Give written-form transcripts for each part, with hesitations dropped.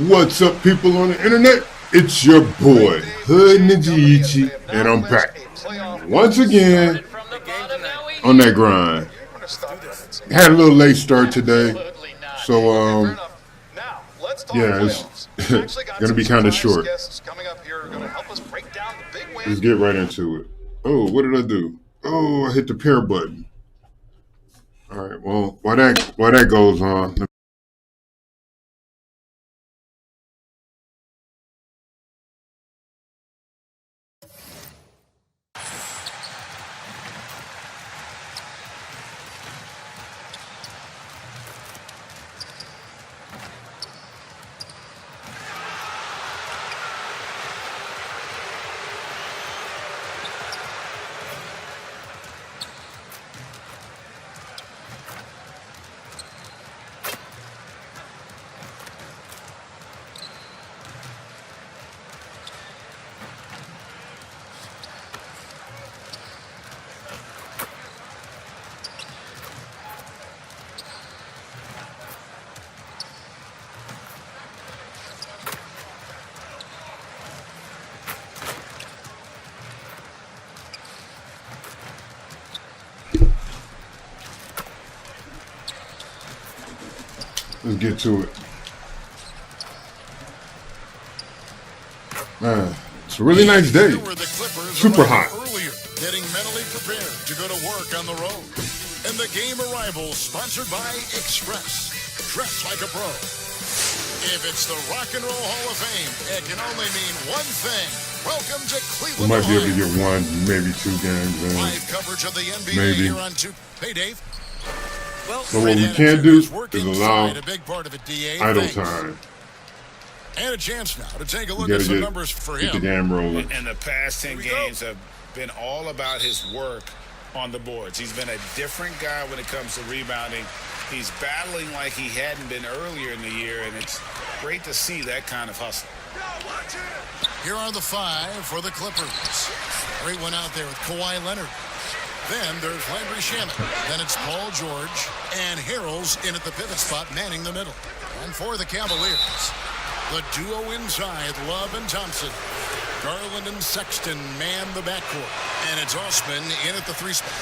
What's up, people on the internet? It's your boy, Hood Ninja Ichi, and I'm back once again on that grind. Had a little late start today, so yeah, it's gonna be kind of short. Let's get right into it. Oh, what did I do? Oh, I hit the pair button. All right. Well, while that goes on, let's get to it. It's a really nice day. Super hot. Earlier, getting mentally prepared to go to work on the road. And the game arrival sponsored by Express. Dress like a pro. If it's the Rock and Roll Hall of Fame, it can only mean one thing. Welcome to We Cleveland. might be able to get one, maybe two games in. Live coverage of the NBA Maybe. here on two. Hey, Dave. Well, But what we can't do is allow a big part of it, DA. idle Thanks. time. And a chance now to take a You look gotta at some numbers for get the him. game rolling. And the past 10 games have been all about his work on the boards. He's been a different guy when it comes to rebounding. He's battling like he hadn't been earlier in the year, and it's great to see that kind of hustle. Here are the five for the Clippers. Great one out there with Kawhi Leonard. Then there's Landry Shamet. Then it's Paul George. And Harrell's in at the pivot spot, manning the middle. And for the Cavaliers, the duo inside, Love and Thompson. Garland and Sexton man the backcourt. And it's Osman in at the three spot.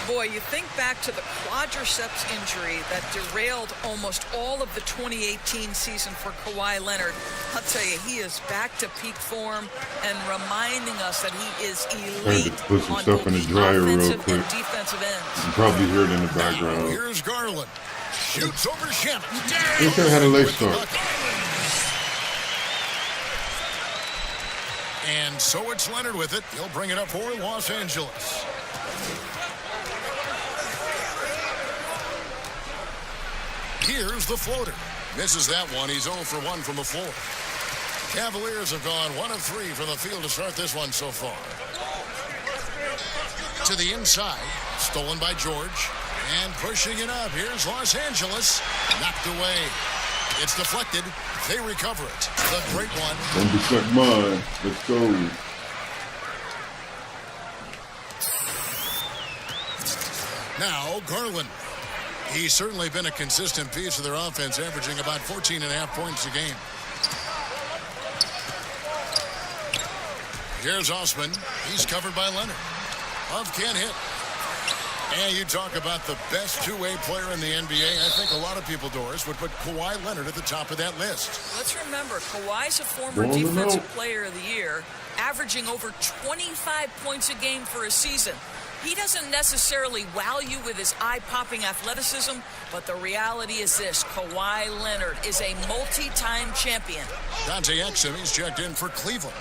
Boy, you think back to the quadriceps injury that derailed almost all of the 2018 season for Kawhi Leonard. I'll tell you, he is back to peak form and reminding us that he is Trying elite to put some on stuff both in the the dryer real offensive quick. and defensive ends. You probably hear it in the Now, background. here's Garland. Shoots over Shamet. He could have had a late With the start. bucket. And so it's Leonard with it. He'll bring it up for Los Angeles. Here's the floater. Misses that one. He's 0 for 1 from the floor. Cavaliers have gone 1 of 3 from the field to start this one so far. To the inside. Stolen by George. And pushing it up. Here's Los Angeles. Knocked away. It's deflected. They recover it. The great one. Don't deflect mine. Let's go. Now, Garland. He's certainly been a consistent piece of their offense, averaging about 14.5 points a game. Here's Osman. He's covered by Leonard. Love can't hit. And you talk about the best two-way player in the NBA. I think a lot of people, Doris, would put Kawhi Leonard at the top of that list. Let's remember, Kawhi's a former Roll them defensive out. player of the year, averaging over 25 points a game for a season. He doesn't necessarily wow you with his eye-popping athleticism, but the reality is this: Kawhi Leonard is a multi-time champion. Dante Exum, he's checked in for Cleveland.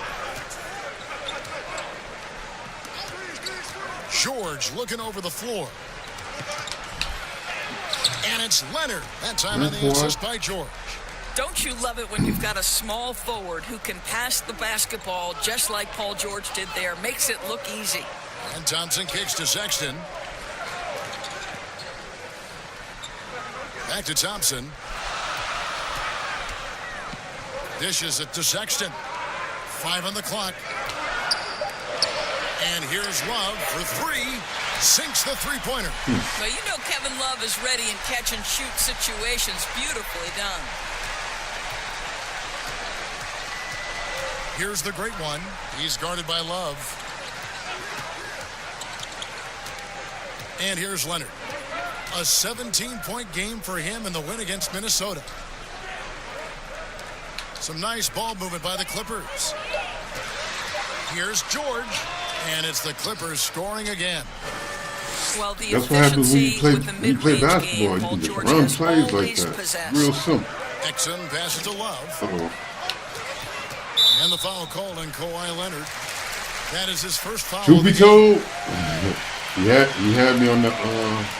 George looking over the floor. And it's Leonard. That time on the assist by George. Don't you love it when you've got a small forward who can pass the basketball just like Paul George did there? Makes it look easy. And Thompson kicks to Sexton. Back to Thompson. Dishes it to Sexton. 5 on the clock. And here's Love for 3. Sinks the three-pointer. Well, you know Kevin Love is ready in catch-and-shoot situations. Beautifully done. Here's the great one. He's guarded by Love. And here's Leonard. A 17-point game for him in the win against Minnesota. Some nice ball movement by the Clippers. Here's George. And it's the Clippers scoring again. Well, the That's what happens when you efficiency play, with the when you play mid-range basketball. game, You Paul can just George run has plays like always that. possessed. Real simple. Exum passes to Love. Uh-oh. And the foul called on Kawhi Leonard. That is his first foul. Truth be told, he had me on the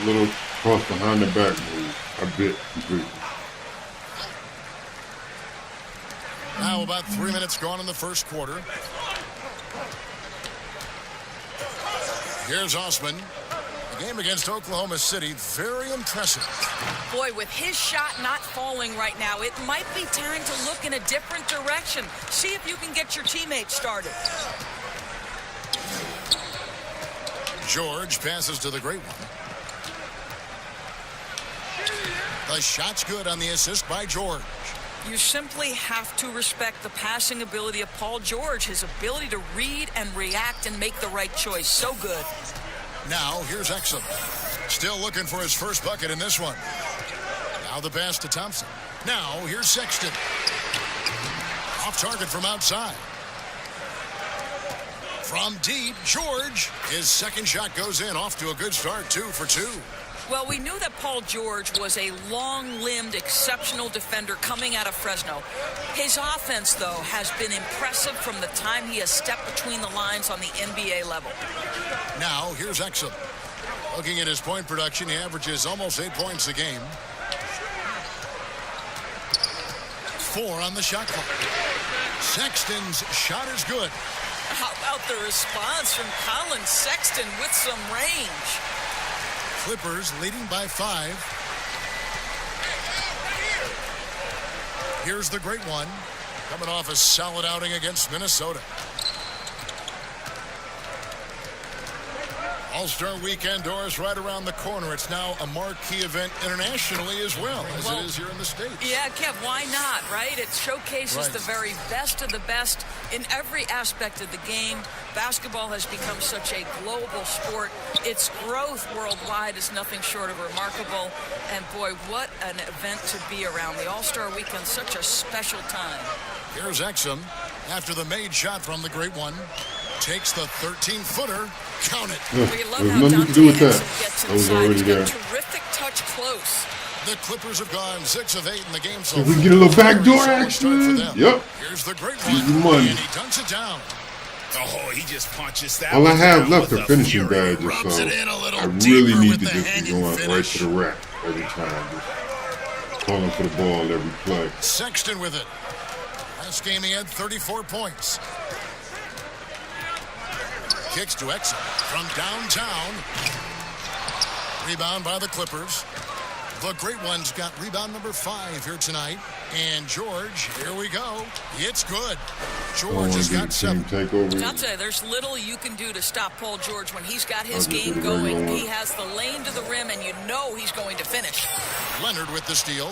little cross behind the back move. I bit completely. Now about 3 minutes gone in the first quarter. Here's Osman. The game against Oklahoma City, very impressive. Boy, with his shot not falling right now, it might be time to look in a different direction. See if you can get your teammates started. George passes to the great one. The shot's good on the assist by George. You simply have to respect the passing ability of Paul George, his ability to read and react and make the right choice. So good. Now, here's Exum. Still looking for his first bucket in this one. Now the pass to Thompson. Now, here's Sexton. Off target from outside. From deep, George. His second shot goes in, off to a good start, 2 for 2. Well, we knew that Paul George was a long-limbed, exceptional defender coming out of Fresno. His offense, though, has been impressive from the time he has stepped between the lines on the NBA level. Now, here's Exum. Looking at his point production, he averages almost 8 points a game. 4 on the shot clock. Sexton's shot is good. How about the response from Colin Sexton with some range? Clippers leading by 5. Here's the great one. Coming off a solid outing against Minnesota. All-Star Weekend, Doris, right around the corner. It's now a marquee event internationally as well as it is here in the States. Yeah, Kev, why not, right? It showcases Right. the very best of the best in every aspect of the game. Basketball has become such a global sport. Its growth worldwide is nothing short of remarkable. And boy, what an event to be around. The All-Star Weekend, such a special time. Here's Exum after the made shot from the great one. Takes the 13-footer. Count it. We There's love how nothing Dante to do with that. Exum gets That was inside. already He's got there. a terrific touch close. The Clippers have gone 6 of 8 in the game so If we can get a little backdoor Very solid action, start for them. yep. Here's the great Easy one. money. And he dunks it down. Oh, he just punches that. All I one have down left with are a finishing fury. badges, Rubs so it in a little I really deeper need with to the just be hanging going right finish. to the rack every time. Just calling for the ball every play. Sexton with it. Last game he had 34 points. Kicks to Exum from downtown. Rebound by the Clippers. The great one's got rebound number 5 here tonight. And George, here we go. It's good. I George want has to do got the 7. team takeover. I'll tell you, there's little you can do to stop Paul George when he's got his I'll just game do the regular going. one. He has the lane to the rim, and you know he's going to finish. Leonard with the steal.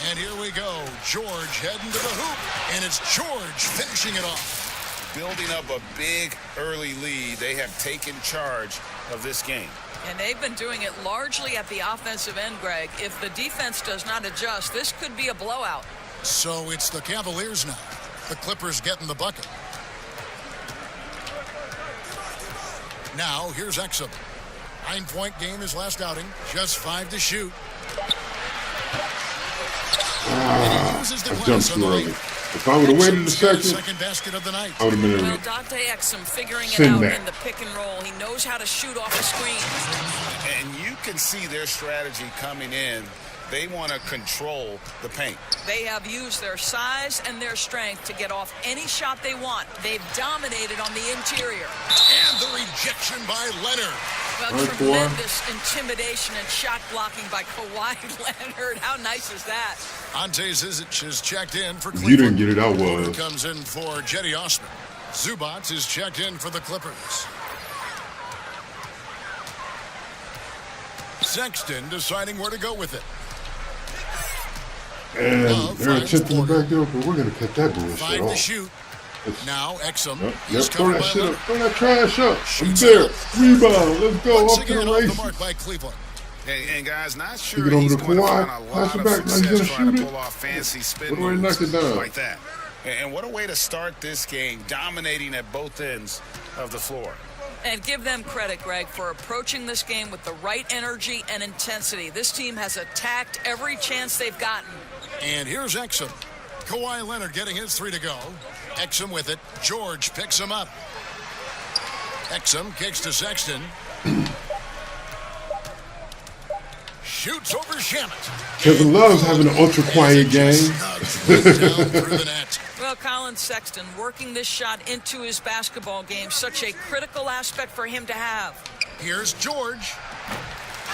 And here we go. George heading to the hoop. And it's George finishing it off. Building up a big early lead. They have taken charge of this game. And they've been doing it largely at the offensive end, Greg. If the defense does not adjust, this could be a blowout. So it's the Cavaliers now. The Clippers getting the bucket. Now, here's Exum. 9-point game his last outing. Just 5 to shoot. And he uses the I glass jumped on too the early. lane. If I would have waited a Exum's got his second, second basket of the night. I would have been Well, able to Dante Exum figuring it Send out that. in the pick and roll. He knows how to shoot off a screen. And you can see their strategy coming in. They want to control the paint. They have used their size and their strength to get off any shot they want. They've dominated on the interior. And the rejection by Leonard. Well, Right, tremendous intimidation and shot blocking by Kawhi Leonard. How nice is that? Ante Zizic is checked in for If you didn't Cleveland. get it, I Porter was. comes in for Jetty Osman. Zubats is checked in for the Clippers. Sexton deciding where to go with it. And Love they're finds attempting the Porter. back door, but we're going to cut that 5 bullshit to off. shoot. Now Exum Yep, is throw covered that by shit up. Leonard. Throw that trash up. I'm Shoots there. it. Rebound. Let's go. Once Off to again, the off the races. mark by Cleveland. And guys, not Kick sure it over he's to going to Kawhi. find a Pass lot it of back. Now he's success gonna trying to shoot it. pull off fancy spin What a way to knock moves it down. like that. And what a way to start this game, dominating at both ends of the floor. And give them credit, Greg, for approaching this game with the right energy and intensity. This team has attacked every chance they've gotten. And here's Exum. Kawhi Leonard getting his 3 to go. Exum with it. George picks him up. Exum kicks to Sexton. Shoots over Shamet. Kevin Love's having an ultra quiet game. Down through the net. Well, Colin Sexton working this shot into his basketball game, such a critical aspect for him to have. Here's George.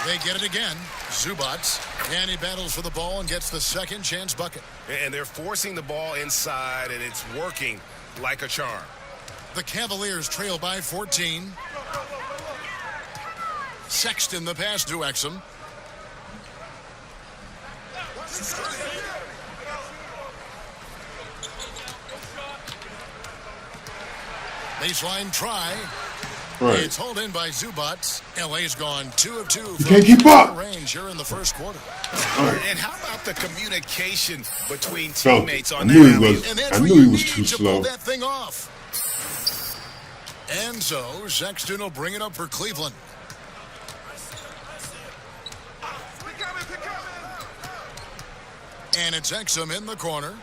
They get it again. Zubats. And he battles for the ball and gets the second chance bucket. And they're forcing the ball inside, and it's working like a charm. The Cavaliers trail by 14. Sexton the pass to Exum. Baseline try. Right. It's hauled in by Zubats. LA's gone 2 of 2 from can't keep up. range here in the first quarter. And how about the communication between Felt it. teammates I on knew he that? was. And that's I what knew you he was need too to slow. pull that thing off. And so Sexton will bring it up for Cleveland. And it's Exum in the corner.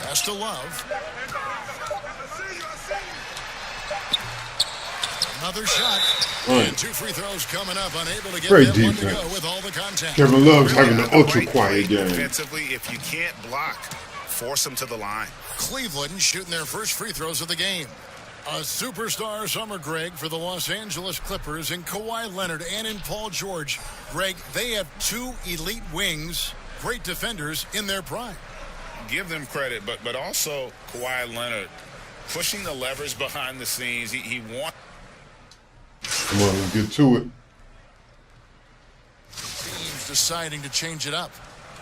Pass to Love. Another shot. Right. And 2 free throws coming up. Unable to get Great that one to defense. go with all the contact. Kevin Love's having an The ultra right quiet play game. defensively, if you can't block, force them to the line. Cleveland shooting their first free throws of the game. A superstar summer, Greg, for the Los Angeles Clippers in Kawhi Leonard and in Paul George. Greg, they have 2 elite wings, great defenders in their prime. Give them credit, but also Kawhi Leonard pushing the levers behind the scenes. He wants. Come on, let's get to it. Teams deciding to change it up.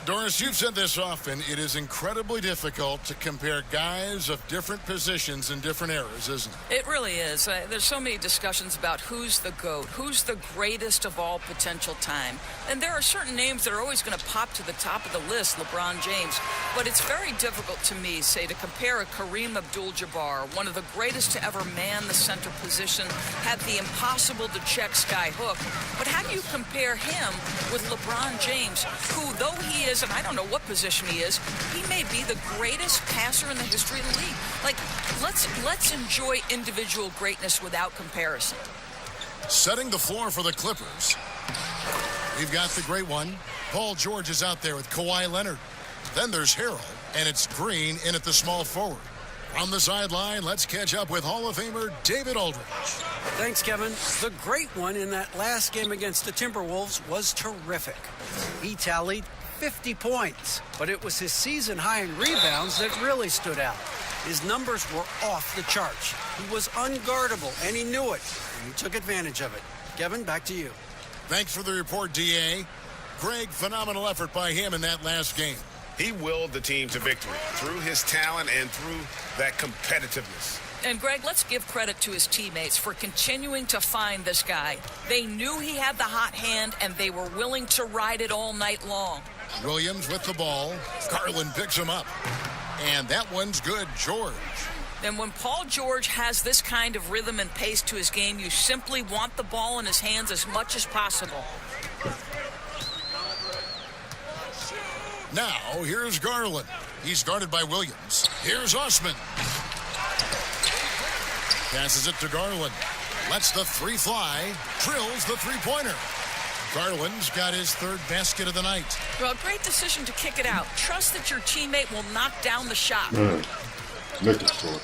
Doris, you've said this often. It is incredibly difficult to compare guys of different positions in different eras, isn't it? It really is. There's so many discussions about who's the GOAT, who's the greatest of all potential time. And there are certain names that are always going to pop to the top of the list, LeBron James. But it's very difficult to me, say, to compare a Kareem Abdul-Jabbar, one of the greatest to ever man the center position, had the impossible to check sky hook. But how do you compare him with LeBron James, who, though he is, and I don't know what position he is, he may be the greatest passer in the history of the league. Like, let's enjoy individual greatness without comparison. Setting the floor for the Clippers. We've got the great one. Paul George is out there with Kawhi Leonard. Then there's Harrell, and it's Green in at the small forward. On the sideline, let's catch up with Hall of Famer David Aldridge. Thanks, Kevin. The great one in that last game against the Timberwolves was terrific. He tallied 50 points, but it was his season high in rebounds that really stood out. His numbers were off the charts. He was unguardable, and he knew it, and he took advantage of it. Kevin, back to you. Thanks for the report, D.A. Greg, phenomenal effort by him in that last game. He willed the team to victory through his talent and through that competitiveness. And Greg, let's give credit to his teammates for continuing to find this guy. They knew he had the hot hand, and they were willing to ride it all night long. Williams with the ball. Garland picks him up. And that one's good, George. And when Paul George has this kind of rhythm and pace to his game, you simply want the ball in his hands as much as possible. Now, here's Garland. He's guarded by Williams. Here's Osman. Passes it to Garland. Lets the 3 fly. Drills the 3-pointer. Garland's got his 3rd basket of the night. Well, great decision to kick it out. Trust that your teammate will knock down the shot. Make it short.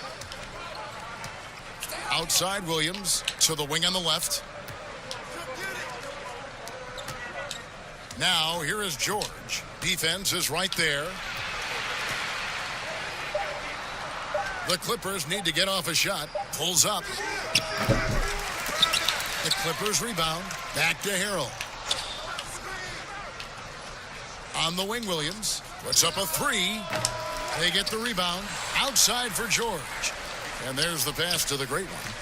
Outside Williams to the wing on the left. Now, here is George. Defense is right there. The Clippers need to get off a shot. Pulls up. The Clippers rebound. Back to Harrell. On the wing, Williams puts up a three. They get the rebound. Outside for George. And there's the pass to the great one.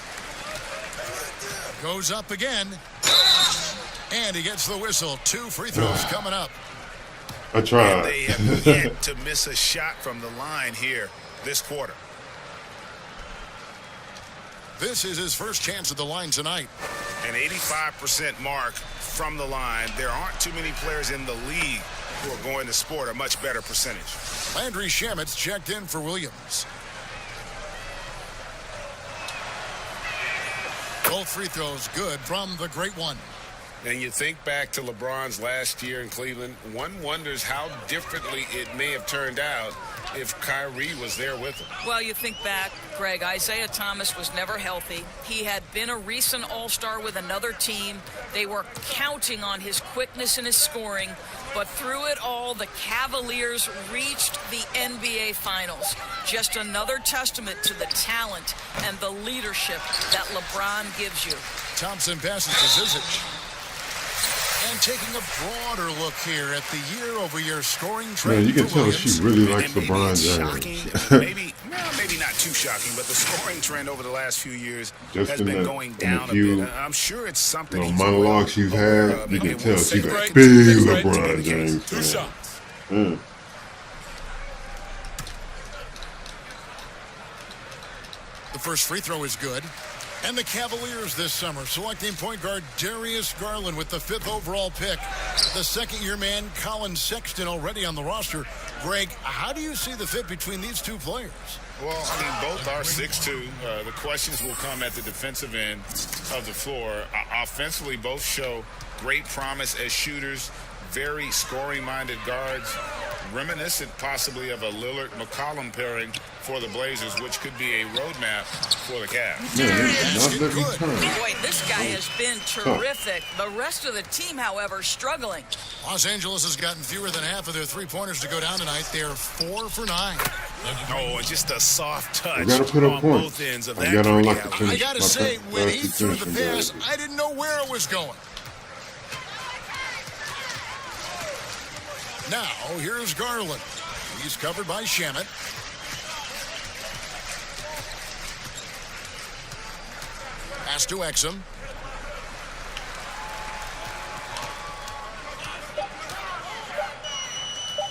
Goes up again. And he gets the whistle. 2 free throws coming up. I tried. And they have yet to miss a shot from the line here this quarter. This is his first chance at the line tonight. An 85% mark from the line. There aren't too many players in the league who are going to sport a much better percentage. Landry Shamet's checked in for Williams. Both free throws good from the great one. And you think back to LeBron's last year in Cleveland, one wonders how differently it may have turned out if Kyrie was there with him. Well, you think back, Greg, Isaiah Thomas was never healthy. He had been a recent All-Star with another team. They were counting on his quickness and his scoring. But through it all, the Cavaliers reached the NBA Finals. Just another testament to the talent and the leadership that LeBron gives you. Thompson passes to Zizic. And taking a broader look here at the year-over-year scoring trend. Man, you can tell Williams. she really likes Maybe LeBron it's James. shocking, maybe not too shocking, but the scoring trend over the last few years Just has in been the- going in the down a few bit. I'm sure it's something little he's monologues she's had, you can tell she's a right. big Right. LeBron James Two fan. shots. Mm. The first free throw is good. And the Cavaliers this summer selecting point guard Darius Garland with the 5th overall pick. The second-year man Colin Sexton already on the roster. Greg, how do you see the fit between these two players? Well, I mean, both are 6'2". The questions will come at the defensive end of the floor. Offensively, both show great promise as shooters, very scoring-minded guards, reminiscent possibly of a Lillard-McCollum pairing for the Blazers, which could be a roadmap for the Cavs. Man, not let me turn. Boy, this guy has been terrific. The rest of the team, however, struggling. Los Angeles has gotten fewer than half of their three-pointers to go down tonight. They're 4 for 9. Oh, and just a soft touch You gotta put up on points. both ends of I that. gotta unlock the alley. finish. I got to My say, when he last threw the finishing pass, goal. I didn't know where it was going. Now, here's Garland. He's covered by Shamet. Pass to Exum.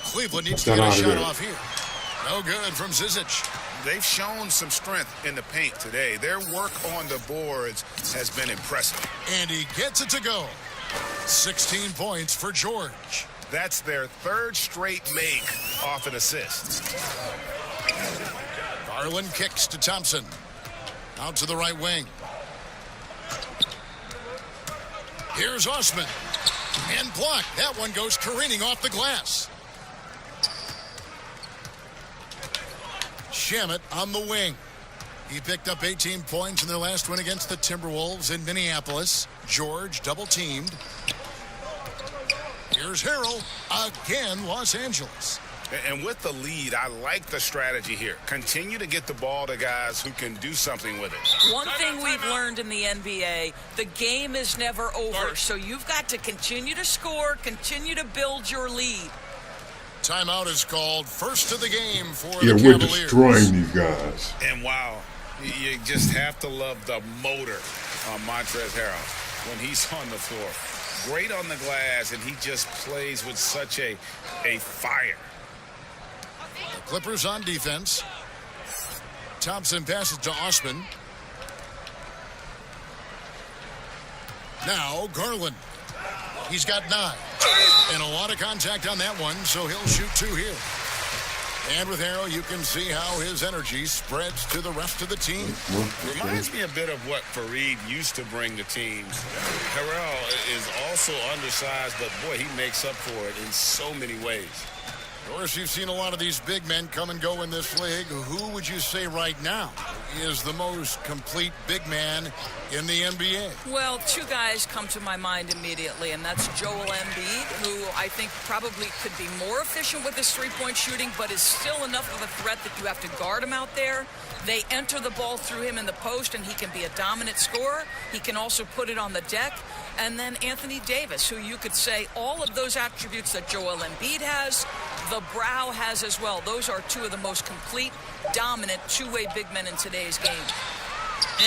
Cleveland needs to Get get a out of shot there. off here. No good from Zizic. They've shown some strength in the paint today. Their work on the boards has been impressive. And he gets it to go. 16 points for George. That's their 3rd straight make off an assist. Garland kicks to Thompson. Out to the right wing. Here's Osman. And blocked. That one goes careening off the glass. Shamet on the wing. He picked up 18 points in their last win against the Timberwolves in Minneapolis. George double-teamed. Here's Harrell. Again, Los Angeles. And with the lead, I like the strategy here. Continue to get the ball to guys who can do something with it. One thing we've learned in the NBA, the game is never over. So you've got to continue to score, continue to build your lead. Timeout is called. First of the game for Yeah, the we're Cavaliers. destroying these guys. And wow, you just have to love the motor on Montrezl Harrell when he's on the floor. Great on the glass, and he just plays with such a fire. The Clippers on defense. Thompson passes to Osman. Now Garland. He's got 9. And a lot of contact on that one, so he'll shoot 2 here. And with Harrell, you can see how his energy spreads to the rest of the team. Reminds me a bit of what Fareed used to bring the team. Harrell is also undersized, but boy, he makes up for it in so many ways. Of course, you've seen a lot of these big men come and go in this league. Who would you say right now is the most complete big man in the NBA? Well, two guys come to my mind immediately, and that's Joel Embiid, who I think probably could be more efficient with his three-point shooting, but is still enough of a threat that you have to guard him out there. They enter the ball through him in the post, and he can be a dominant scorer. He can also put it on the deck. And then Anthony Davis, who you could say all of those attributes that Joel Embiid has, the Brow has as well. Those are two of the most complete, dominant, two-way big men in today's game.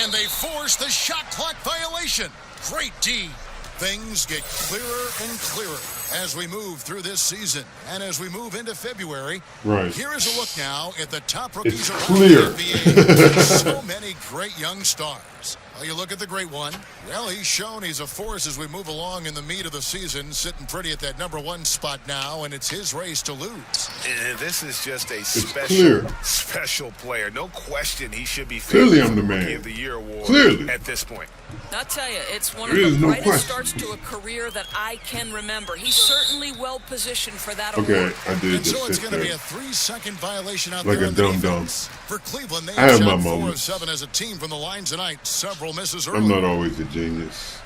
And they force the shot clock violation. Great D. Things get clearer and clearer as we move through this season. And as we move into February, Right. here is a look now at the top rookies It's around clear. the NBA. So many great young stars. Well, you look at the great one. Well, he's shown he's a force as we move along in the meat of the season, sitting pretty at that #1 spot now, and it's his race to lose. And this is just a clear. special player. No question he should be Clearly favored I'm the for man. Rookie of the Year award Clearly. at this point. I'll tell you, it's one There of is the no brightest question. starts to a career that I can remember. He's certainly well positioned for that Okay, award. I did And so just it's sit going to be there. a 3-second violation out Like there a on the dum-dum. defense. For Cleveland, they I have have my shot 4 of moments. 7 as a team from the line tonight. Several misses early. I'm not always a genius.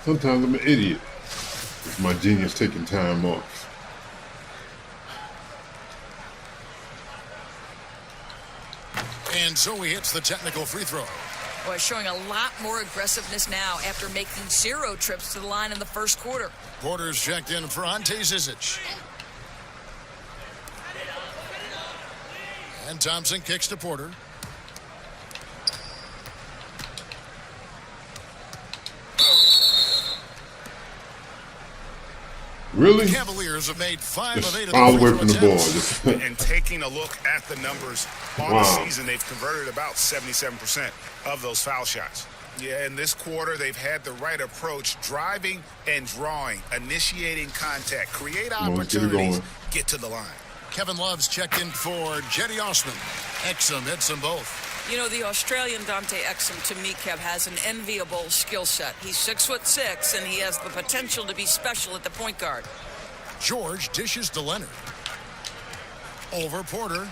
Sometimes I'm an idiot. It's my genius taking time off. And so he hits the technical free throw. Boy, showing a lot more aggressiveness now after making 0 trips to the line in the first quarter. Porter's checked in for Ante Zizic. And Thompson kicks to Porter. Really? The Cavaliers have made 5 of 8 Just of the foul free away throw from the ball. attempts. Just And taking a look at the numbers on the Wow. season, they've converted about 77% of those foul shots. Yeah, in this quarter, they've had the right approach, driving and drawing, initiating contact, create on, let's get it opportunities, going. get to the line. Kevin Love's checked in for Jetty Osman. Exum hits them both. You know, the Australian Dante Exum, to me, Kev, has an enviable skill set. He's 6'6", and he has the potential to be special at the point guard. George dishes to Leonard. Over Porter.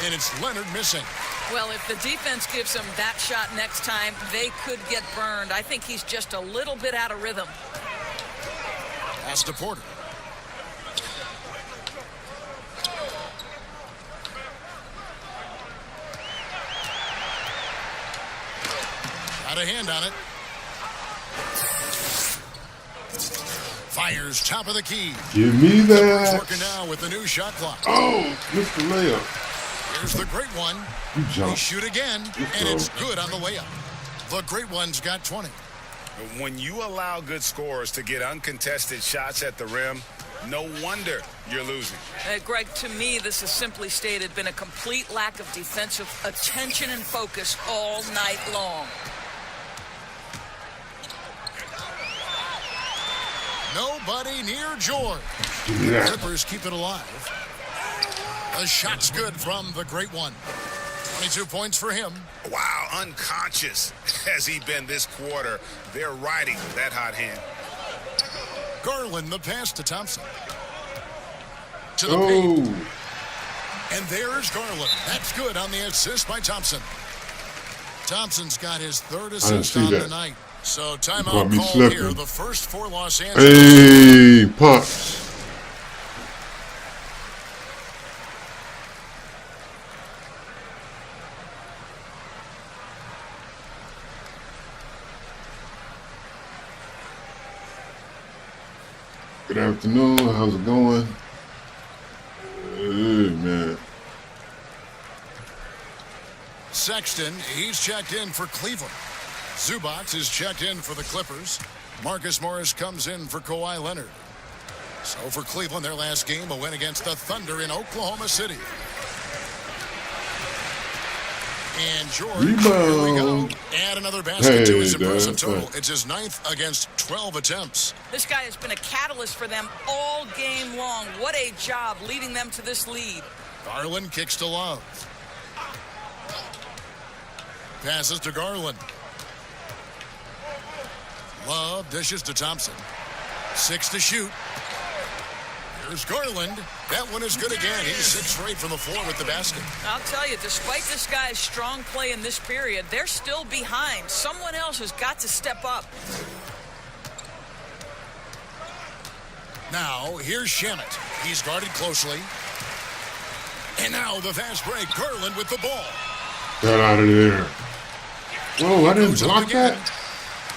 And it's Leonard missing. Well, if the defense gives him that shot next time, they could get burned. I think he's just a little bit out of rhythm. Pass to Porter. Got a hand on it. Fires top of the key. Give me that. Working now with the new shot clock. Oh, missed the layup. Here's the great one. You They jump. shoot again, and it's good on the layup. The great one's got 20. When you allow good scorers to get uncontested shots at the rim, no wonder you're losing. Greg, to me, this is simply stated been a complete lack of defensive attention and focus all night long. Nobody near George. Give me that. Clippers keep it alive. The shot's good from the great one. 22 points for him. Wow, unconscious has he been this quarter. They're riding that hot hand. Garland, the pass to Thompson. To the paint. Oh, And there's Garland. That's good on the assist by Thompson. Thompson's got his third assist see on the that. night. So Caught timeout me called slipping. here. The first for Los Angeles. hey, Pops. Good afternoon. How's it going? Hey, man. Sexton, he's checked in for Cleveland. Zubac is checked in for the Clippers. Marcus Morris comes in for Kawhi Leonard. So for Cleveland, their last game, a win against the Thunder in Oklahoma City. And George, here we go. Rebound. Add another basket to his Hey, impressive that's total. right. It's his 9th against 12 attempts. This guy has been a catalyst for them all game long. What a job leading them to this lead. Garland kicks to Love. Passes to Garland. Love dishes to Thompson. 6 to shoot. Here's Garland. That one is good again. He's 6 straight from the floor with the basket. I'll tell you, despite this guy's strong play in this period, they're still behind. Someone else has got to step up. Now, here's Shamet. He's guarded closely. And now the fast break. Garland with the ball. Get out of there. Whoa, I didn't block that?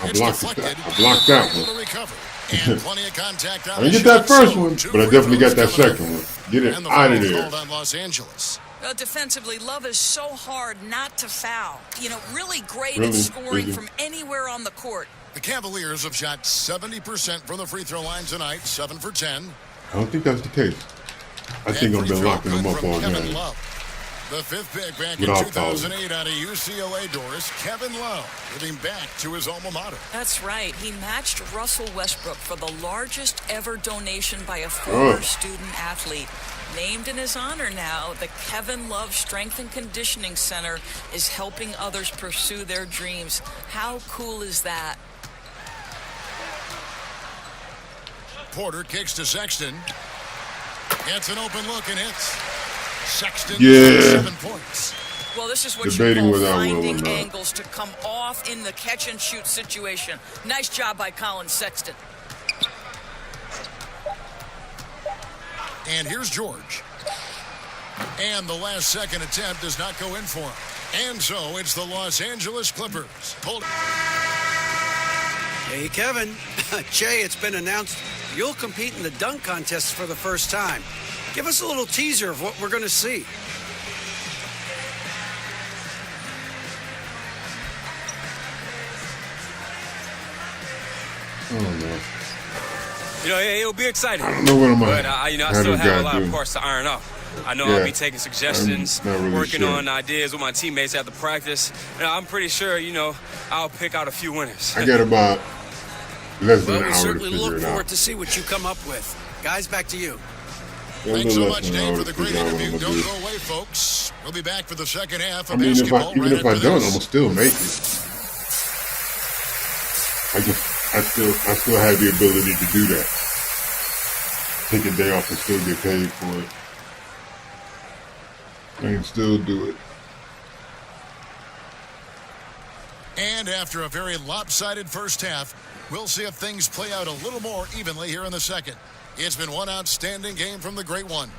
I blocked that. I blocked that one. And plenty of contact on I didn't get that first one, but I definitely got that second one. Get it out of there. On Los Angeles. Defensively, Love is so hard not to foul. You know, really great at scoring from anywhere on the court. The Cavaliers have shot 70% from the free throw line tonight, 7 for 10. I don't think that's the case. I think I've been locking them up all game. The 5th pick back in 2008 out of UCLA, Doris, Kevin Love, giving back to his alma mater. That's right. He matched Russell Westbrook for the largest ever donation by a former student athlete. Named in his honor now, the Kevin Love Strength and Conditioning Center is helping others pursue their dreams. How cool is that? Porter kicks to Sexton. Gets an open look and hits. Sexton, 7 points. Well, this is what Debating you call without finding angles to come off in the catch-and-shoot situation. Nice job by Colin Sexton. And here's George. And the last-second attempt does not go in for him. And so it's the Los Angeles Clippers. Hold. Hey, Kevin. Jay, it's been announced you'll compete in the dunk contest for the first time. Give us a little teaser of what we're going to see. Oh, no. You know, it'll be exciting. I don't know what I'm But, I still have a lot of parts to iron out. I know I'll be taking suggestions, really working on ideas with my teammates after practice. And I'm pretty sure, I'll pick out a few winners. I got about less than Well, an we hour to certainly figure look it forward out. to see what you come up with. Guys, back to you. Thanks so much, Dave, for the great interview. Don't go away, folks. We'll be back for the second half of basketball. Even if I don't, I'm gonna still make it. I still have the ability to do that. Take a day off and still get paid for it. I can still do it. And after a very lopsided first half, we'll see if things play out a little more evenly here in the second. It's been one outstanding game from the Great One.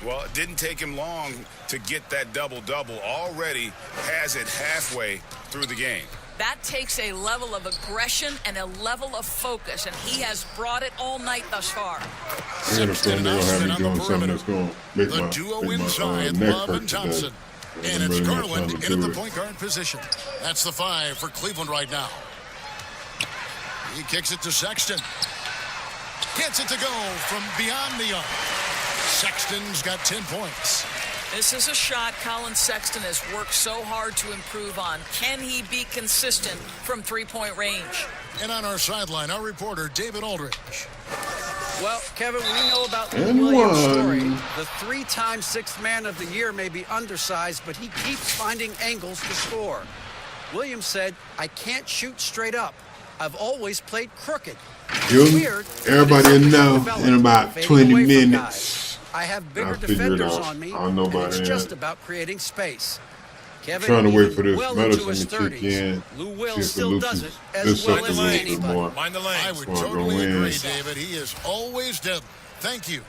Well, it didn't take him long to get that double-double. Already has it halfway through the game. That takes a level of aggression and a level of focus, and he has brought it all night thus far. I got a feeling they're gonna have me doing something that's gonna make the my, duo make inside, my neck Love hurt and Thompson. today. And it's I'm really Garland not in trying at to the do it. point guard position. That's the 5 for Cleveland right now. He kicks it to Sexton. Gets it to go from beyond the arc. Sexton's got 10 points. This is a shot Colin Sexton has worked so hard to improve on. Can he be consistent from three-point range? And on our sideline, our reporter, David Aldridge. Well, Kevin, we know about And Williams' one. story. The 3-time Sixth Man of the Year may be undersized, but he keeps finding angles to score. Williams said, "I can't shoot straight up. I've always played crooked." Weird. Everybody know in about Fading 20 away from minutes. guys. I have bigger I'll figure it defenders out. on me, I know and about it's that. just about creating space. Kevin, Trying to wait even for this well medicine into his to kick 30s, in. Lou Will See if it still does loosens it this as well up a as little bit anybody. more. Mind the lane. I would Before I go totally in. agree, David. He is always deadly. Thank you.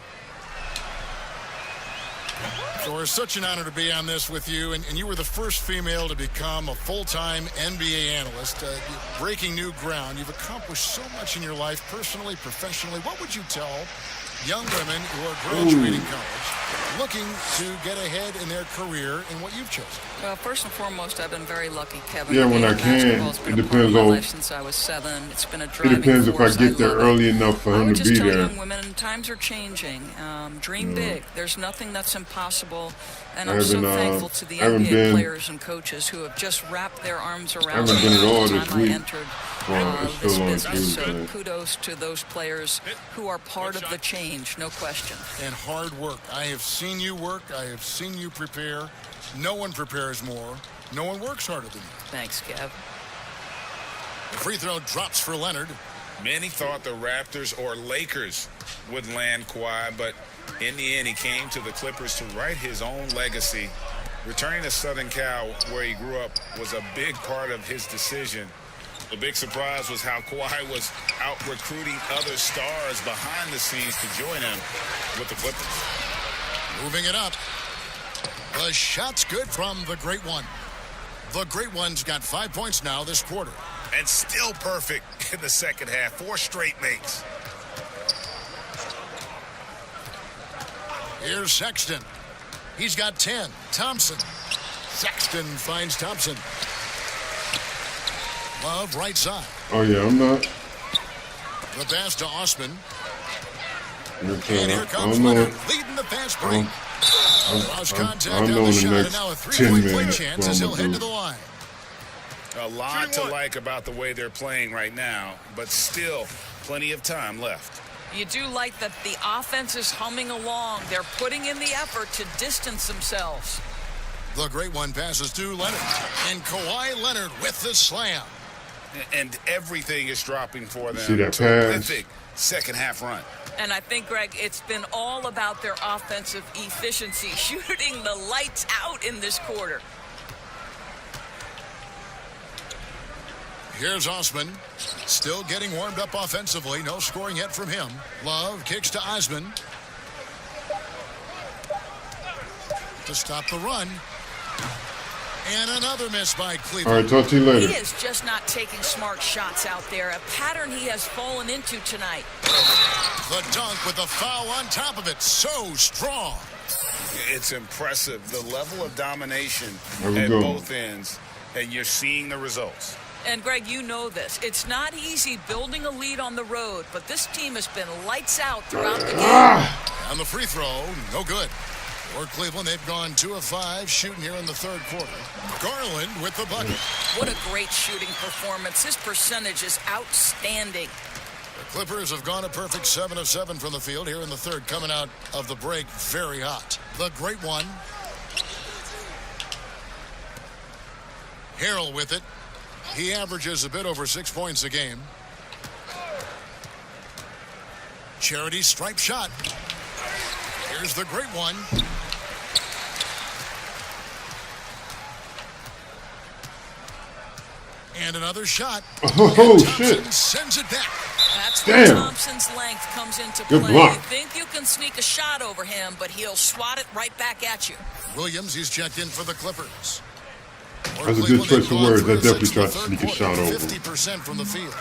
So it's such an honor to be on this with you, and you were the first female to become a full-time NBA analyst, breaking new ground. You've accomplished so much in your life, personally, professionally. What would you tell young women who are graduating college, looking to get ahead in their career in what you've chosen? Well, first and foremost, I've been very lucky, Kevin. Yeah, when I can. Basketball's been It a part depends of my on. life since I was 7. It's been a It driving depends if I force. get there love it. early enough for I him would to just be tell there. young women, times are changing. Dream big. There's nothing that's impossible. And I I'm so haven't, thankful to the haven't NBA been- players and coaches who have just wrapped their arms around haven't me been at all the this time I week. entered Well, it's this still on business. So Tuesday. kudos to those players who are part of the change, no question. And hard work. I have seen you work. I have seen you prepare. No one prepares more. No one works harder than you. Thanks, Kev. The free throw drops for Leonard. Many thought the Raptors or Lakers would land Kawhi, but in the end, he came to the Clippers to write his own legacy. Returning to Southern Cal, where he grew up, was a big part of his decision. The big surprise was how Kawhi was out recruiting other stars behind the scenes to join him with the Clippers. Moving it up. The shot's good from the Great One. The Great One's got 5 points now this quarter. And still perfect in the second half. 4 straight makes. Here's Sexton. He's got 10. Thompson. Sexton finds Thompson. Love right side. Oh, yeah, I'm not. The pass to Osman. Okay, And here I comes don't know. Leonard leading the fast break. Lost contact I on know the in the shot, and next now a 10 3-point play minutes chance what as I'm he'll gonna head do. to the line. A lot to like about the way they're playing right now, but still plenty of time left. You do like that the offense is humming along. They're putting in the effort to distance themselves. The Great One passes to Leonard. And Kawhi Leonard with the slam. And everything is dropping for them. See that pass? Terrific second half run. And I think, Greg, it's been all about their offensive efficiency, shooting the lights out in this quarter. Here's Osman. Still getting warmed up offensively. No scoring yet from him. Love kicks to Osman. To stop the run. And another miss by All Cleveland. right, talk to you later. He is just not taking smart shots out there, a pattern he has fallen into tonight. The dunk with the foul on top of it. So strong. It's impressive, the level of domination There we at go. both ends, and you're seeing the results. And, Greg, you know this. It's not easy building a lead on the road, but this team has been lights out throughout the game. On the free throw, no good. For Cleveland, they've gone 2 of 5 shooting here in the third quarter. Garland with the bucket. What a great shooting performance. His percentage is outstanding. The Clippers have gone a perfect 7 of 7 from the field here in the third, coming out of the break very hot. The Great One. Harrell with it. He averages a bit over 6 points a game. Charity stripe shot. Here's the Great One. And another shot. Oh, And Thompson shit. sends it back. That's where Damn. Thompson's length comes into Good play. block. You think you can sneak a shot over him, but he'll swat it right back at you. Williams, he's checked in for the Clippers. That's a good choice of words. I definitely tried to sneak a shot over. 50% from the field.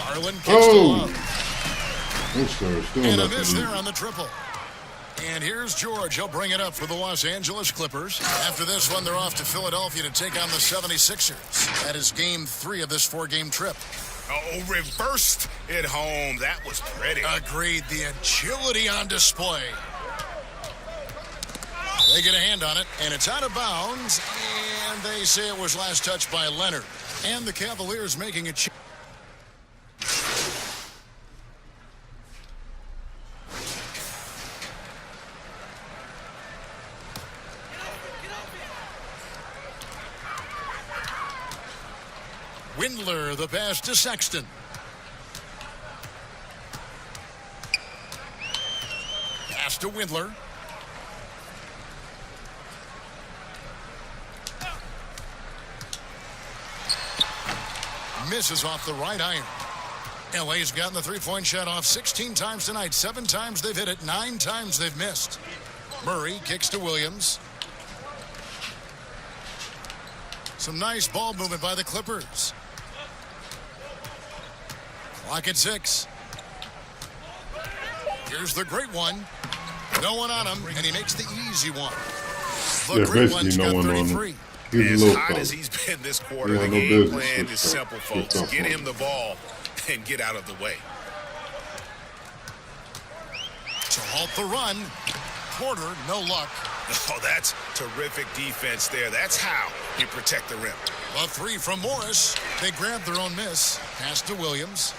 Garland kicks Oh. to Love. Oh, sir, still And a nothing. miss there on the triple. And here's George. He'll bring it up for the Los Angeles Clippers. After this one, they're off to Philadelphia to take on the 76ers. That is game 3 of this 4-game trip. Oh, reversed at home. That was pretty. Agreed. The agility on display. They get a hand on it, and it's out of bounds. And they say it was last touched by Leonard. And the Cavaliers making a change. Windler, the pass to Sexton. Pass to Windler. Misses off the right iron. LA's gotten the three-point shot off 16 times tonight. 7 times they've hit it. 9 times they've missed. Murray kicks to Williams. Some nice ball movement by the Clippers. Clock at 6. Here's the Great One. No one on him, and he makes the easy one. The Yeah, Great basically One's no got one on him. 33. He's As a little hot fella. as he's been this quarter, Yeah, the no game business plan with is that. simple, folks. Good Get stuff. him the ball and get out of the way. To halt the run. Porter, no luck. Oh, that's terrific defense there. That's how you protect the rim. A 3 from Morris. They grab their own miss. Pass to Williams.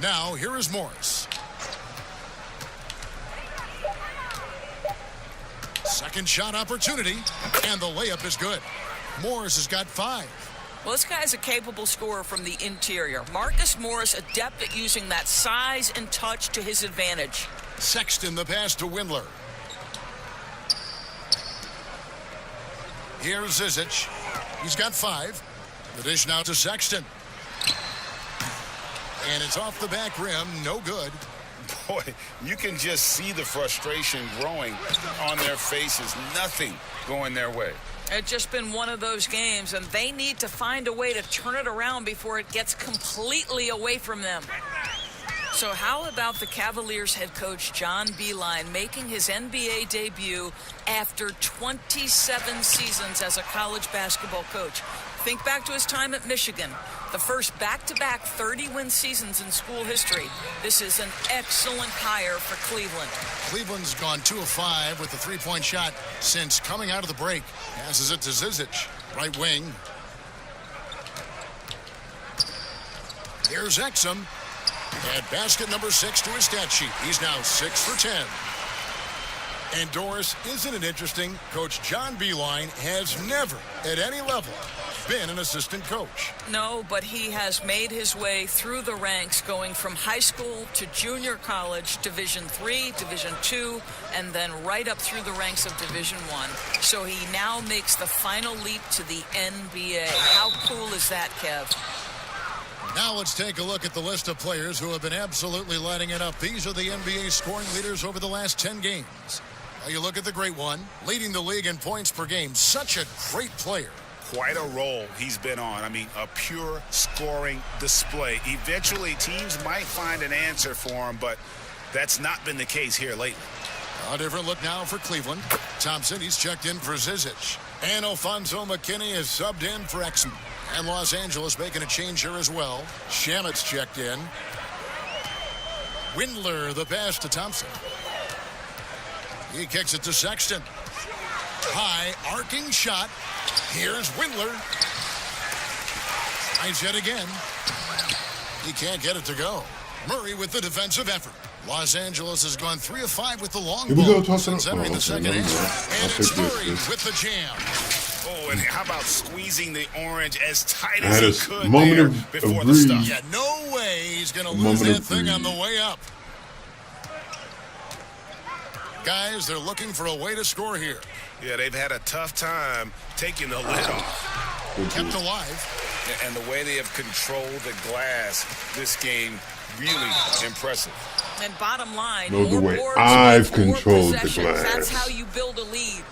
Now, here is Morris. Second shot opportunity, and the layup is good. Morris has got 5. Well, this guy's a capable scorer from the interior. Marcus Morris, adept at using that size and touch to his advantage. Sexton, the pass to Windler. Here's Zizic. He's got 5. The dish now to Sexton. And it's off the back rim. No good. Boy, you can just see the frustration growing on their faces. Nothing going their way. It's just been one of those games, and they need to find a way to turn it around before it gets completely away from them. So how about the Cavaliers head coach John Beilein making his NBA debut after 27 seasons as a college basketball coach? Think back to his time at Michigan, the first back-to-back 30-win seasons in school history. This is an excellent hire for Cleveland. Cleveland's gone 2 of 5 with the three-point shot since coming out of the break. Passes it to Zizic, right wing. Here's Exum. At basket number 6 to his stat sheet. He's now 6 for 10. And Doris, isn't it interesting? Coach John Beilein has never, at any level, been an assistant coach. No, but he has made his way through the ranks, going from high school to junior college, Division III, Division II, and then right up through the ranks of Division I. So he now makes the final leap to the NBA. How cool is that, Kev? Now let's take a look at the list of players who have been absolutely lighting it up. These are the NBA scoring leaders over the last 10 games. Now you look at the great one, leading the league in points per game. Such a great player. Quite a role he's been on. I mean, a pure scoring display. Eventually, teams might find an answer for him, but that's not been the case here lately. A different look now for Cleveland. Thompson, he's checked in for Zizic. And Alfonso McKinney is subbed in for Exum. And Los Angeles making a change here as well. Shamit's checked in. Windler, the pass to Thompson. He kicks it to Sexton. High, arcing shot. Here's Windler. Nice hit again. He can't get it to go. Murray with the defensive effort. Los Angeles has gone 3 of 5 with the long ball since entering the second half. And it's Murray with the jam. Oh, and how about squeezing the orange as tight as he could before the breeze. stop? Yeah, no way he's going to lose that thing on the way up. Guys, they're looking for a way to score here. Yeah, they've had a tough time taking the lid off. Kept alive. And the way they have controlled the glass this game, really impressive. And bottom line, No, the more way boards, I've more controlled the possessions. glass. That's how you build a lead.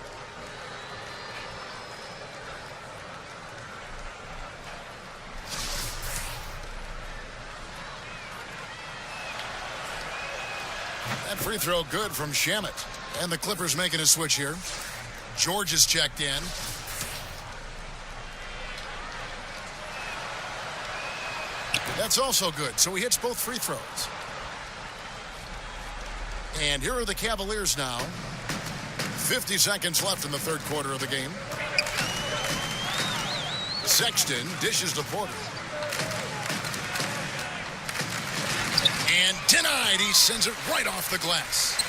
That free throw good from Shamet. And the Clippers making a switch here. George is checked in. That's also good. So he hits both free throws. And here are the Cavaliers now. 50 seconds left in the third quarter of the game. Sexton dishes to Porter. And denied. He sends it right off the glass.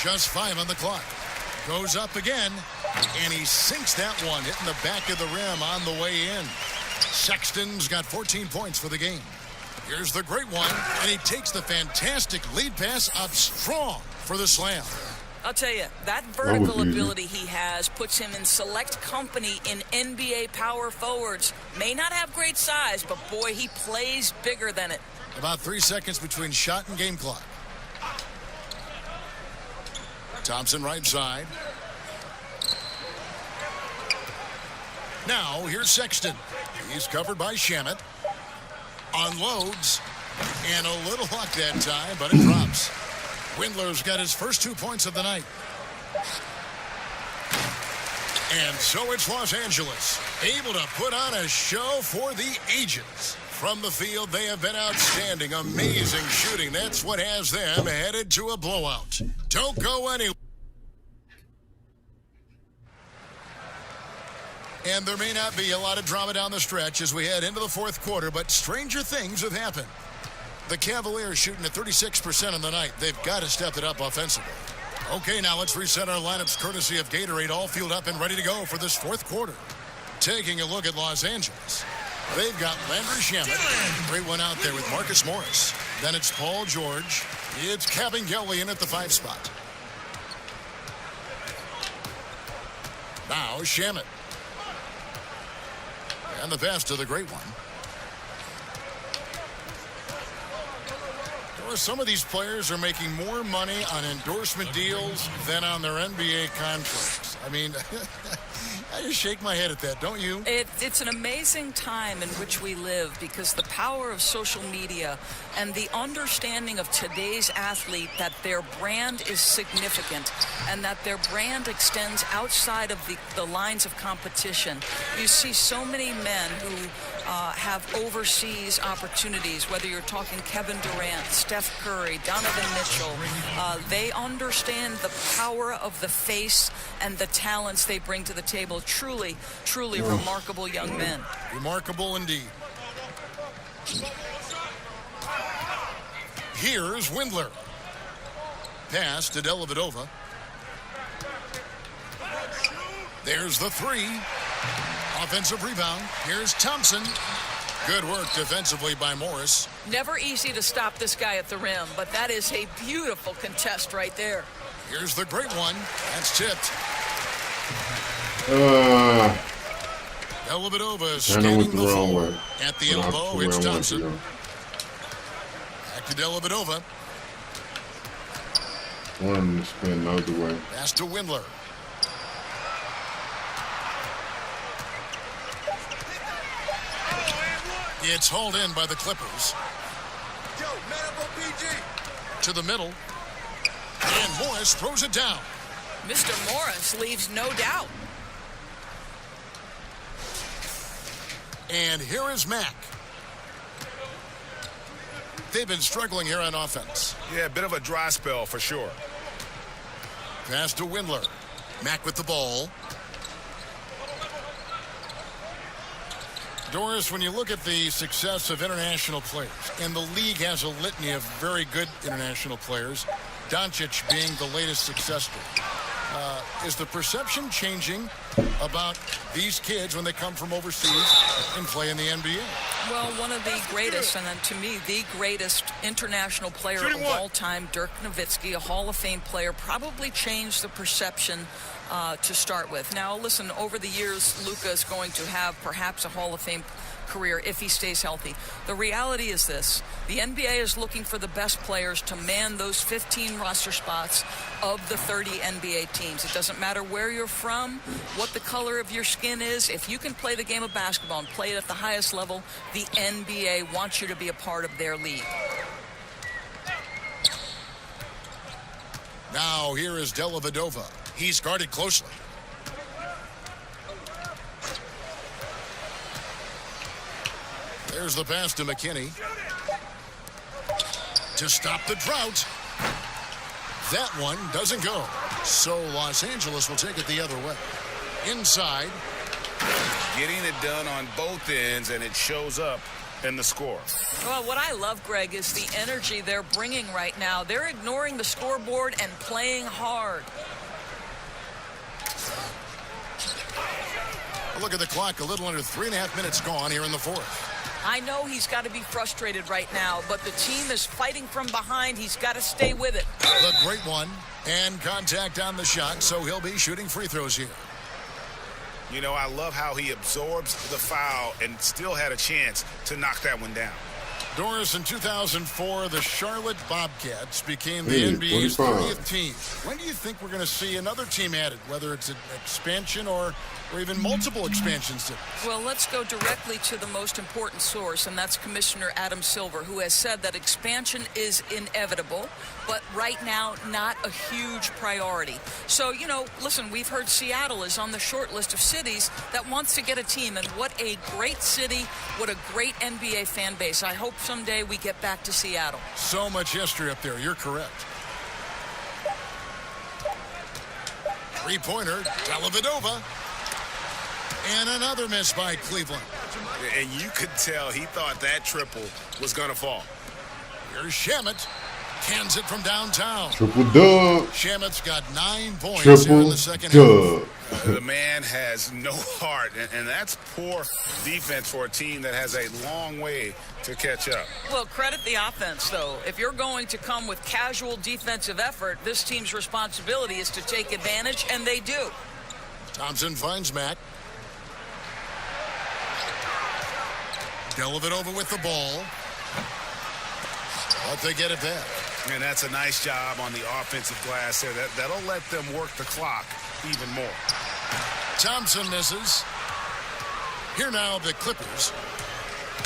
Just 5 on the clock. Goes up again. And he sinks that one, hitting the back of the rim on the way in. Sexton's got 14 points for the game. Here's the great one. And he takes the fantastic lead pass up strong for the slam. I'll tell you, that vertical ability he has puts him in select company in NBA power forwards. May not have great size, but boy, he plays bigger than it. About 3 seconds between shot and game clock. Thompson right side. Now, here's Sexton. He's covered by Shamet. Unloads. And a little luck that time, but it drops. Windler's got his first 2 points of the night. And so it's Los Angeles, able to put on a show for the ages. From the field, they have been outstanding. Amazing shooting. That's what has them headed to a blowout. Don't go anywhere. And there may not be a lot of drama down the stretch as we head into the fourth quarter, but stranger things have happened. The Cavaliers shooting at 36% on the night. They've got to step it up offensively. Okay, now let's reset our lineups courtesy of Gatorade, all fueled up and ready to go for this fourth quarter. Taking a look at Los Angeles. They've got Landry Shamet. Great one out there with Marcus Morris. Then it's Paul George. It's Kevin Gelly in at the 5 spot. Now Shamet. And the pass to the great one. Some of these players are making more money on endorsement deals than on their NBA contracts. I mean, I just shake my head at that, don't you? It's an amazing time in which we live because the power of social media and the understanding of today's athlete that their brand is significant and that their brand extends outside of the lines of competition. You see so many men who have overseas opportunities, whether you're talking Kevin Durant, Steph Curry, Donovan Mitchell. They understand the power of the face and the talents they bring to the table. Truly, truly remarkable young men. Remarkable indeed. Here's Windler. Pass to Dellavedova. There's the 3. Offensive rebound. Here's Thompson. Good work defensively by Morris. Never easy to stop this guy at the rim, but that is a beautiful contest right there. Here's the great one. That's tipped. Dellavedova scanning the floor. At the elbow, it's Thompson. Back to Dellavedova. One to spin the other way. Pass to Windler. It's hauled in by the Clippers. To the middle. And Morris throws it down. Mr. Morris leaves no doubt. And here is Mack. They've been struggling here on offense. Yeah, a bit of a dry spell for sure. Pass to Windler. Mack with the ball. Doris, when you look at the success of international players, and the league has a litany of very good international players, Doncic being the latest success story, is the perception changing about these kids when they come from overseas and play in the NBA? Well, one of the greatest, and then to me, the greatest international player of all time, Dirk Nowitzki, a Hall of Fame player, probably changed the perception to start with. Now, listen, over the years, Luka is going to have perhaps a Hall of Fame career if he stays healthy. The reality is this. The NBA is looking for the best players to man those 15 roster spots of the 30 NBA teams. It doesn't matter where you're from, what the color of your skin is. If you can play the game of basketball and play it at the highest level, the NBA wants you to be a part of their league. Now here is Dellavedova. He's guarded closely. There's the pass to McKinney. To stop the drought. That one doesn't go. So Los Angeles will take it the other way. Inside. Getting it done on both ends, and it shows up in the score. Well, what I love, Greg, is the energy they're bringing right now. They're ignoring the scoreboard and playing hard. Look at the clock. A little under 3.5 minutes gone here in the fourth. I know he's got to be frustrated right now, but the team is fighting from behind. He's got to stay with it. The great one. And contact on the shot, so he'll be shooting free throws here. You know, I love how he absorbs the foul and still had a chance to knock that one down. Doris, in 2004, the Charlotte Bobcats became the NBA's 30th team. When do you think we're going to see another team added, whether it's an expansion or even multiple expansions? Well, let's go directly to the most important source, and that's Commissioner Adam Silver, who has said that expansion is inevitable, but right now, not a huge priority. So, you know, listen, we've heard Seattle is on the short list of cities that wants to get a team, and what a great city, what a great NBA fan base. I hope someday we get back to Seattle. So much history up there. You're correct. Three-pointer, Dellavedova. And another miss by Cleveland. And you could tell he thought that triple was going to fall. Here's Shamet. Cans it from downtown. Triple dub. Shamet's got 9 points here in Triple the second dub. The man has no heart, and that's poor defense for a team that has a long way to catch up. Well, credit the offense, though. If you're going to come with casual defensive effort, this team's responsibility is to take advantage, and they do. Thompson finds Mack. Dellavedova with the ball. But they get it back. And that's a nice job on the offensive glass there. That'll let them work the clock even more. Thompson misses. Here now the Clippers.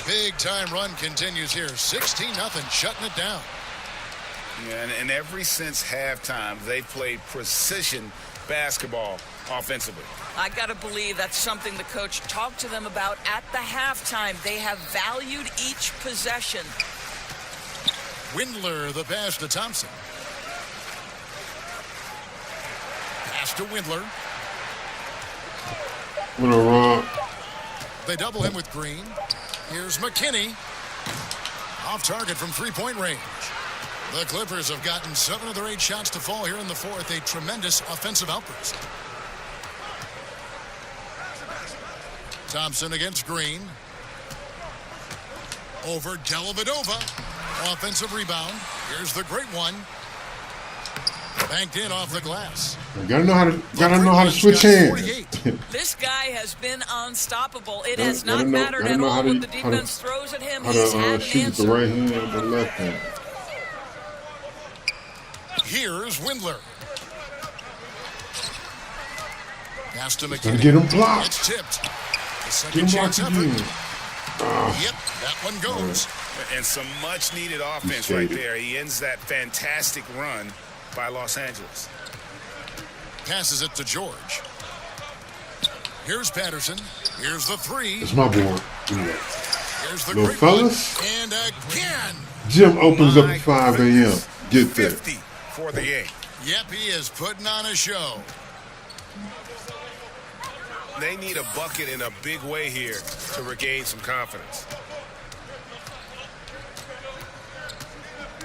Big time run continues here. 16-0, shutting it down. Yeah, and ever since halftime, they've played precision basketball offensively. I got to believe that's something the coach talked to them about at the halftime. They have valued each possession. Windler, the pass to Thompson. Pass to Windler. What a run. They double him with Green. Here's McKinney. Off target from three-point range. The Clippers have gotten 7 of their 8 shots to fall here in the fourth. A tremendous offensive outburst. Thompson against Green. Over Dellavedova. Offensive rebound. Here's the great one. Banked in off the glass. Gotta know how to switch hands. This guy has been unstoppable. It has not mattered at all what the defense throws at him. He's had an shoot with the answer. right hand or the left hand. Here's Windler. Pass to Gotta McKinney. get him blocked. It's tipped. The Get second him chance blocked effort. again. Yep, that one goes. And some much-needed offense right there. He ends that fantastic run by Los Angeles. Passes it to George. Here's Patterson. Here's the three. It's my board. Here's the Little great fellas. one. And again. Gym opens up My at 5 a.m. goodness. Get there. 50 for the game. Yep, he is putting on a show. They need a bucket in a big way here to regain some confidence.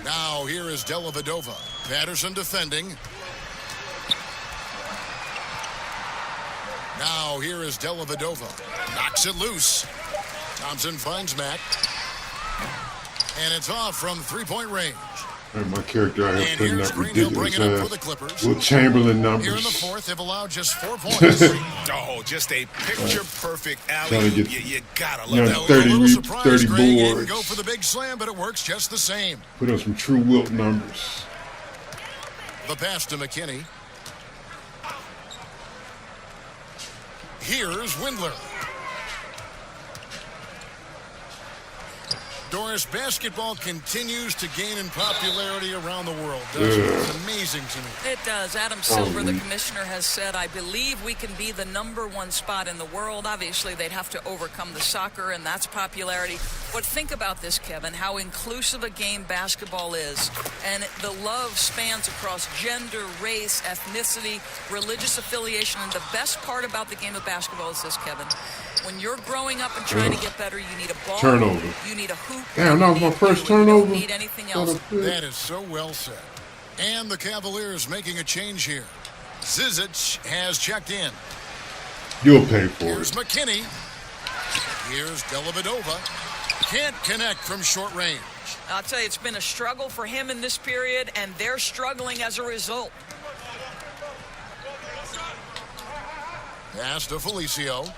Now here is Dellavedova. Patterson defending. Now here is Dellavedova. Knocks it loose. Thompson finds Mack. And it's off from three-point range. And my character out here And putting here's up Green. He'll bring ridiculous it up for the ass Clippers. Will Chamberlain Here in the numbers. fourth, they've allowed just 4 points. Oh, just a picture-perfect Trying to alley. get, You gotta you know, love that. 30, A little surprise, 30 Greg. He didn't boards. go for the big slam, but it works just the same. Put up some true Wilt numbers. The pass to McKinney. Here's Windler. Doris, basketball continues to gain in popularity around the world, doesn't it? It's amazing to me. It does. Adam Silver, the commissioner, has said, I believe we can be the #1 spot in the world. Obviously, they'd have to overcome the soccer, and that's popularity. But think about this, Kevin, how inclusive a game basketball is. And the love spans across gender, race, ethnicity, religious affiliation. And the best part about the game of basketball is this, Kevin. When you're growing up and trying to get better, you need a ball. Turnover. You need a hoop. Damn, that was my first You turnover. don't need anything else. That is so well said. And the Cavaliers making a change here. Zizic has checked in. You'll pay for Here's it. McKinney. Here's Dellavedova. Can't connect from short range. I'll tell you, it's been a struggle for him in this period, and they're struggling as a result. Pass to Felicio.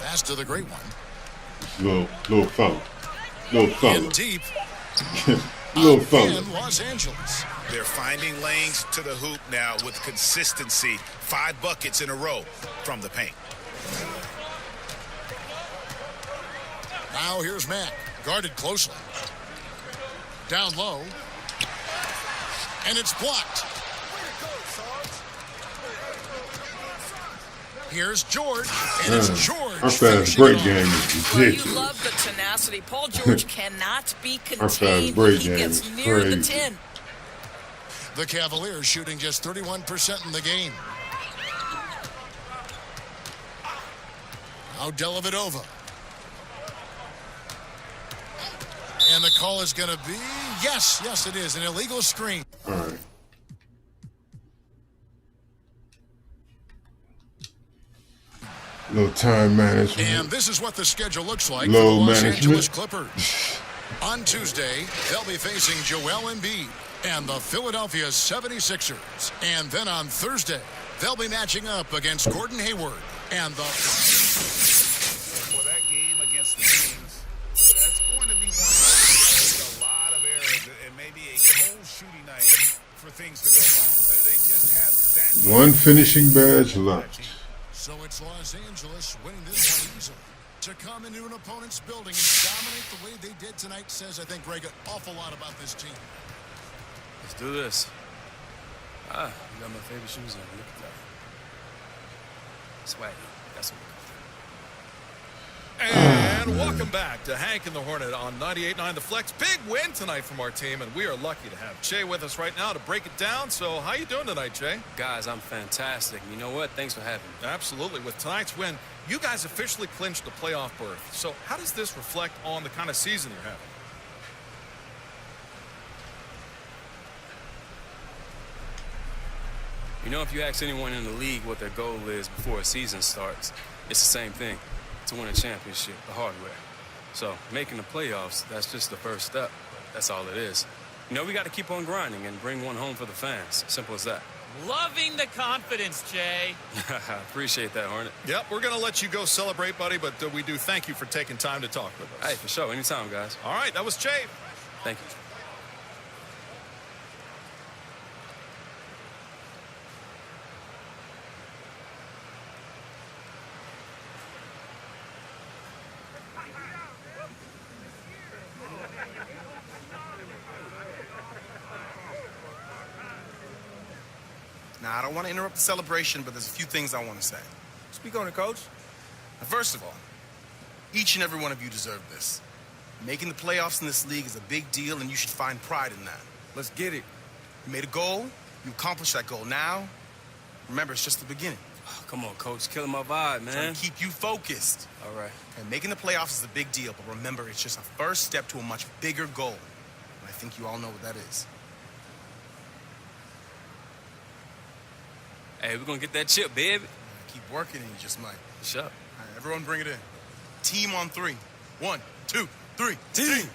Pass to the great one. Little fella. Little In fella. deep. Little fella. In Los Angeles. They're finding lanes to the hoop now with consistency. 5 buckets in a row from the paint. Now here's Matt. Guarded closely. Down low. And it's blocked. Here's George. And it's George. Our fast finishing break it off. game is Well, you ridiculous. love the tenacity. Paul George cannot be Our fast contained break when he game gets is near the crazy. 10. The Cavaliers shooting just 31% in the game. Now Dellavedova. And the call is going to be, yes, it is, an illegal screen. All right. Little time management. And this is what the schedule looks like for Load the Los management. Angeles Clippers. On Tuesday, they'll be facing Joel Embiid and the Philadelphia 76ers. And then on Thursday, they'll be matching up against Gordon Hayward and the... For that game against the Kings, that's going to be one with a lot of errors and maybe a cold shooting night for things to go wrong. They just have that. One finishing badge left. So it's Los Angeles winning this one easily. To come into an opponent's building and dominate the way they did tonight says, I think, Greg, an awful lot about this team. Let's do this. You got my favorite shoes on. Look at that. Swaggy. That's what we call it. And welcome back to Hank and the Hornet on 98.9 The Flex. Big win tonight from our team, and we are lucky to have Che with us right now to break it down. So how you doing tonight, Che? Guys, I'm fantastic. You know what? Thanks for having me. Absolutely. With tonight's win, you guys officially clinched the playoff berth. So how does this reflect on the kind of season you're having? You know, if you ask anyone in the league what their goal is before a season starts, it's the same thing. To win a championship, the hard way. So making the playoffs, that's just the first step. That's all it is. You know, we got to keep on grinding and bring one home for the fans. Simple as that. Loving the confidence, Jay. Appreciate that, Hornet. Yep, we're going to let you go celebrate, buddy, but we do thank you for taking time to talk with us. Hey, for sure. Anytime, guys. All right, that was Che. Thank you. Now, I don't want to interrupt the celebration, but there's a few things I want to say. Speak on it, Coach. Now, first of all, each and every one of you deserve this. Making the playoffs in this league is a big deal, and you should find pride in that. Let's get it. You made a goal. You accomplished that goal. Now, remember, it's just the beginning. Oh, come on, Coach. Killing my vibe, man. Trying to keep you focused. All right. And making the playoffs is a big deal, but remember, it's just a first step to a much bigger goal. And I think you all know what that is. Hey, we're going to get that chip, baby. Keep working and you just might. Shut up. All right, everyone bring it in. Team on three. 1, 2, 3. Team.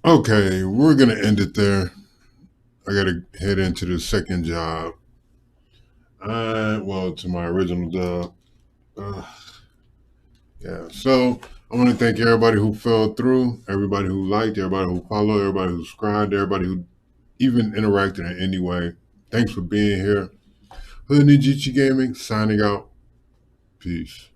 Okay, we're gonna end it there. I gotta head into the second job. Well, to my original job. Uh, yeah. So I want to thank everybody who fell through, everybody who liked, everybody who followed, everybody who subscribed, everybody who even interacted in any way. Thanks for being here. Hood Nijichi Gaming signing out. Peace.